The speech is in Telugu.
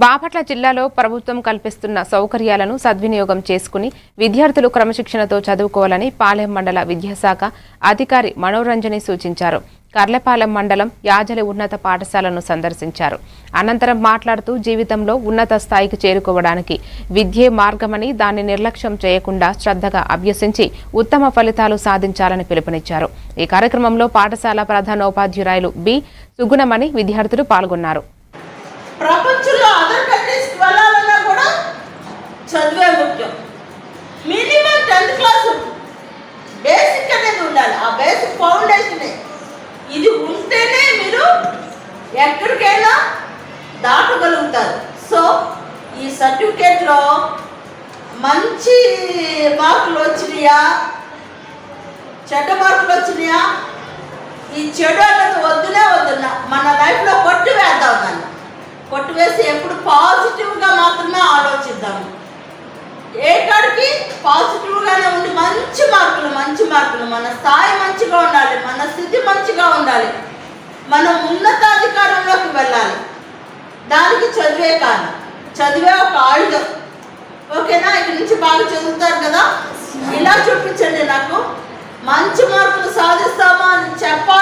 బాపట్ల జిల్లాలో ప్రభుత్వం కల్పిస్తున్న సౌకర్యాలను సద్వినియోగం చేసుకుని విద్యార్థులు క్రమశిక్షణతో చదువుకోవాలని పాలెం మండల విద్యాశాఖ అధికారి మనోరంజని సూచించారు. కర్లపాలెం మండలం యాజలి ఉన్నత పాఠశాలను సందర్శించారు. అనంతరం మాట్లాడుతూ జీవితంలో ఉన్నత స్థాయికి చేరుకోవడానికి విద్యే మార్గమని, దాన్ని నిర్లక్ష్యం చేయకుండా శ్రద్ధగా అభ్యసించి ఉత్తమ ఫలితాలు సాధించాలని పిలుపునిచ్చారు. ఈ కార్యక్రమంలో పాఠశాల ప్రధానోపాధ్యాయురాలు బి సుగుణమణి విద్యార్థులు పాల్గొన్నారు. ప్రపంచంలో అదర్ కంట్రీస్కి వెళ్ళాలన్నా కూడా చదివే ముఖ్యం. మినిమం 10th క్లాస్ బేసిక్ అనేది ఉండాలి. ఆ బేసిక్ ఫౌండేషనే. ఇది ఉంటేనే మీరు ఎక్కడికైనా దాటగలుగుతారు. సో ఈ సర్టిఫికేట్లో మంచి మార్కులు వచ్చినాయా, చెడ్డ మార్కులు వచ్చినాయా, ఈ చెడు అన్నది వద్దున్నా మన లైఫ్లో కొట్టి వేద్దాం. దాన్ని కొట్టివేసి ఎప్పుడు పాజిటివ్గా మాత్రమే ఆలోచిద్దాము. ఏ కాడికి పాజిటివ్గానే ఉండి మంచి మార్కులు మన స్థాయి మంచిగా ఉండాలి, మన స్థితి మంచిగా ఉండాలి, మనం ఉన్నతాధికారంలోకి వెళ్ళాలి. దానికి చదివే కాదు, చదివే ఒక ఆయుధం. ఓకేనా? ఇక్కడి నుంచి బాగా చదువుతారు కదా, ఇలా చూపించండి. నాకు మంచి మార్కులు సాధిస్తామా అని చెప్పాలి.